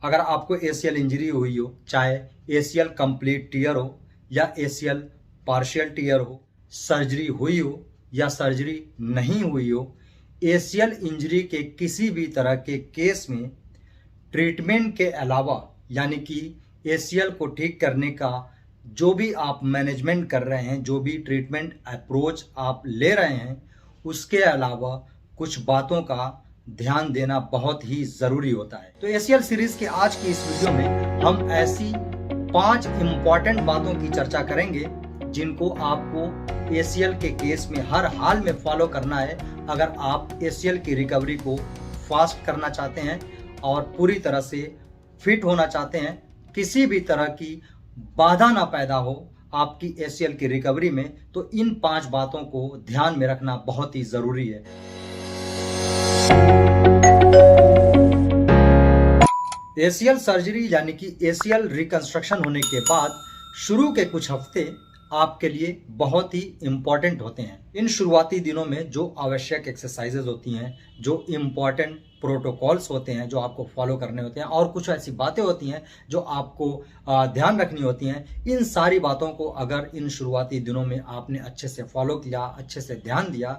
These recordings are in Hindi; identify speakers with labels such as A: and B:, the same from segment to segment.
A: अगर आपको एसीएल इंजरी हुई हो, चाहे एसीएल कंप्लीट टीयर हो या एसीएल पार्शियल टीयर हो, सर्जरी हुई हो या सर्जरी नहीं हुई हो, एसीएल इंजरी के किसी भी तरह के केस में ट्रीटमेंट के अलावा यानी कि एसीएल को ठीक करने का जो भी आप मैनेजमेंट कर रहे हैं, जो भी ट्रीटमेंट अप्रोच आप ले रहे हैं, उसके अलावा कुछ बातों का ध्यान देना बहुत ही ज़रूरी होता है। तो एसीएल सीरीज के आज की इस वीडियो में हम ऐसी 5 इंपॉर्टेंट बातों की चर्चा करेंगे जिनको आपको एसीएल के केस में हर हाल में फॉलो करना है अगर आप एसीएल की रिकवरी को फास्ट करना चाहते हैं और पूरी तरह से फिट होना चाहते हैं, किसी भी तरह की बाधा ना पैदा हो आपकी एसीएल की रिकवरी में। तो इन 5 बातों को ध्यान में रखना बहुत ही ज़रूरी है। एसीएल सर्जरी यानी कि एसीएल रिकंस्ट्रक्शन होने के बाद शुरू के कुछ हफ्ते आपके लिए बहुत ही इम्पॉर्टेंट होते हैं। इन शुरुआती दिनों में जो आवश्यक एक्सरसाइजेज होती हैं, जो इम्पॉर्टेंट प्रोटोकॉल्स होते हैं जो आपको फॉलो करने होते हैं और कुछ ऐसी बातें होती हैं जो आपको ध्यान रखनी होती हैं, इन सारी बातों को अगर इन शुरुआती दिनों में आपने अच्छे से फॉलो किया, अच्छे से ध्यान दिया,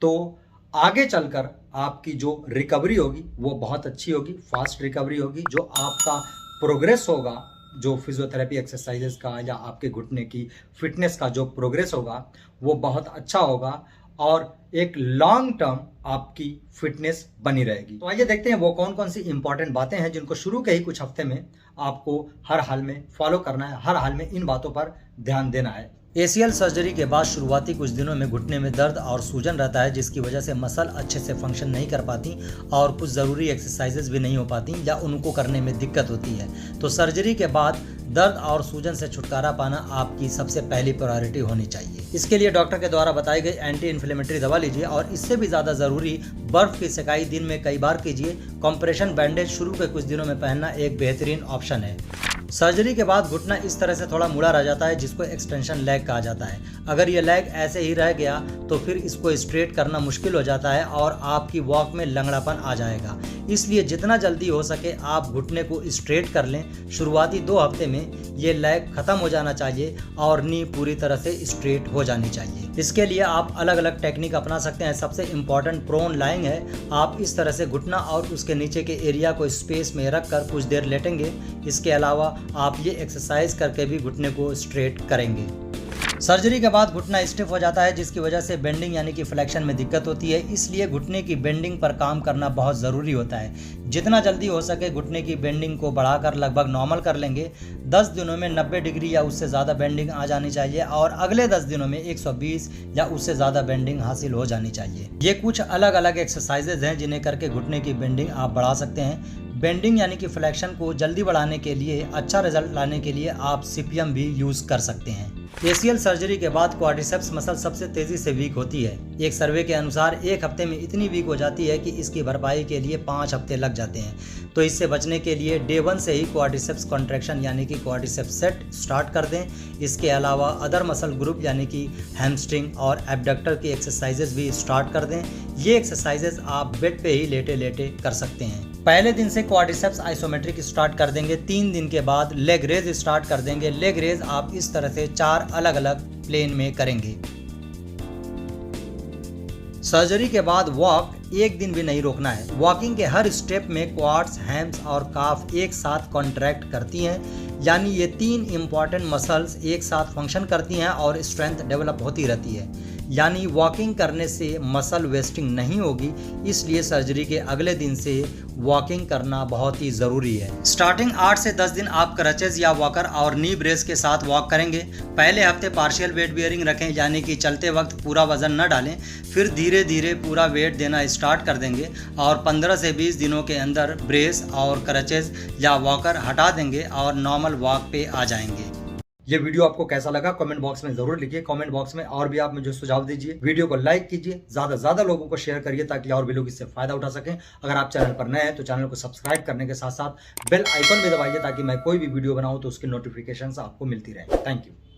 A: तो आगे चलकर आपकी जो रिकवरी होगी वो बहुत अच्छी होगी, फास्ट रिकवरी होगी। जो आपका प्रोग्रेस होगा, जो फिजियोथेरेपी एक्सरसाइजेस का या आपके घुटने की फिटनेस का जो प्रोग्रेस होगा वो बहुत अच्छा होगा और एक लॉन्ग टर्म आपकी फिटनेस बनी रहेगी। तो आइए देखते हैं वो कौन कौन सी इंपॉर्टेंट बातें हैं जिनको शुरू के ही कुछ हफ्ते में आपको हर हाल में फॉलो करना है, हर हाल में इन बातों पर ध्यान देना है। एसीएल सर्जरी के बाद शुरुआती कुछ दिनों में घुटने में दर्द और सूजन रहता है, जिसकी वजह से मसल अच्छे से फंक्शन नहीं कर पाती और कुछ ज़रूरी एक्सरसाइजेज भी नहीं हो पाती या उनको करने में दिक्कत होती है। तो सर्जरी के बाद दर्द और सूजन से छुटकारा पाना आपकी सबसे पहली प्रायोरिटी होनी चाहिए। इसके लिए डॉक्टर के द्वारा बताई गई एंटी इन्फ्लेमेटरी दवा लीजिए और इससे भी ज़्यादा ज़रूरी बर्फ़ की सेकाई दिन में कई बार कीजिए। कॉम्प्रेशन बैंडेज शुरू के कुछ दिनों में पहनना एक बेहतरीन ऑप्शन है। सर्जरी के बाद घुटना इस तरह से थोड़ा मुड़ा रह जाता है जिसको एक्सटेंशन लेग कहा जाता है। अगर ये लेग ऐसे ही रह गया तो फिर इसको स्ट्रेट करना मुश्किल हो जाता है और आपकी वॉक में लंगड़ापन आ जाएगा। इसलिए जितना जल्दी हो सके आप घुटने को स्ट्रेट कर लें। शुरुआती 2 हफ्ते में ये लेग ख़त्म हो जाना चाहिए और नी पूरी तरह से स्ट्रेट हो जानी चाहिए। इसके लिए आप अलग अलग टेक्निक अपना सकते हैं। सबसे इम्पॉर्टेंट प्रोन लाइंग है। आप इस तरह से घुटना और उसके नीचे के एरिया को स्पेस में रख कर कुछ देर लेटेंगे। इसके अलावा आप ये एक्सरसाइज करके भी घुटने को स्ट्रेट करेंगे। सर्जरी के बाद घुटना स्टिफ हो जाता है जिसकी वजह से बेंडिंग यानी कि फ्लेक्शन में दिक्कत होती है। इसलिए घुटने की बेंडिंग पर काम करना बहुत ज़रूरी होता है। जितना जल्दी हो सके घुटने की बेंडिंग को बढ़ाकर लगभग नॉर्मल कर लेंगे। 10 दिनों में 90 डिग्री या उससे ज़्यादा बेंडिंग आ जानी चाहिए और अगले 10 दिनों में 120 या उससे ज़्यादा बेंडिंग हासिल हो जानी चाहिए। ये कुछ अलग अलग एक्सरसाइजेज हैं जिन्हें करके घुटने की बेंडिंग आप बढ़ा सकते हैं। बेंडिंग यानी कि फ्लेक्शन को जल्दी बढ़ाने के लिए, अच्छा रिजल्ट लाने के लिए आप सीपीएम भी यूज़ कर सकते हैं। एसीएल सर्जरी के बाद क्वाड्रिसेप्स मसल सबसे तेज़ी से वीक होती है। एक सर्वे के अनुसार 1 हफ्ते में इतनी वीक हो जाती है कि इसकी भरपाई के लिए 5 हफ्ते लग जाते हैं। तो इससे बचने के लिए डे 1 से ही क्वाड्रिसेप्स कॉन्ट्रैक्शन यानी कि क्वाड्रिसेप्स सेट स्टार्ट कर दें। इसके अलावा अदर मसल ग्रुप यानी कि हैमस्ट्रिंग और एब्डक्टर की एक्सरसाइजेज भी स्टार्ट कर दें। ये एक्सरसाइजेज आप बेड पे ही लेटे लेटे कर सकते हैं। पहले दिन से क्वाड्रिसेप्स आइसोमेट्रिक स्टार्ट कर देंगे। 3 दिन के बाद लेग रेज स्टार्ट कर देंगे। लेग रेज आप इस तरह से 4 अलग अलग प्लेन में करेंगे। सर्जरी के बाद वॉक एक दिन भी नहीं रोकना है। वॉकिंग के हर स्टेप में क्वाड्स, हैम्स और काफ एक साथ कॉन्ट्रैक्ट करती हैं, यानी ये 3 इंपॉर्टेंट मसल्स एक साथ फंक्शन करती हैं और स्ट्रेंथ डेवलप होती रहती है। यानी वॉकिंग करने से मसल वेस्टिंग नहीं होगी, इसलिए सर्जरी के अगले दिन से वॉकिंग करना बहुत ही ज़रूरी है। स्टार्टिंग 8 से 10 दिन आप क्रचेज या वॉकर और नी ब्रेस के साथ वॉक करेंगे। पहले हफ्ते पार्शियल वेट बियरिंग रखें, यानी कि चलते वक्त पूरा वजन न डालें। फिर धीरे धीरे पूरा वेट देना स्टार्ट कर देंगे और 15 से 20 दिनों के अंदर ब्रेस और क्रचेज या वॉकर हटा देंगे और नॉर्मल वॉक पे आ जाएंगे। ये वीडियो आपको कैसा लगा कमेंट बॉक्स में जरूर लिखिए। कमेंट बॉक्स में और भी आप मुझे सुझाव दीजिए। वीडियो को लाइक कीजिए, ज्यादा से ज्यादा लोगों को शेयर करिए ताकि और भी लोग इससे फायदा उठा सकें। अगर आप चैनल पर नए हैं तो चैनल को सब्सक्राइब करने के साथ साथ बेल आइकन भी दबाइए ताकि मैं कोई भी वीडियो बनाऊं तो उसकी नोटिफिकेशन आपको मिलती रहे। Thank you.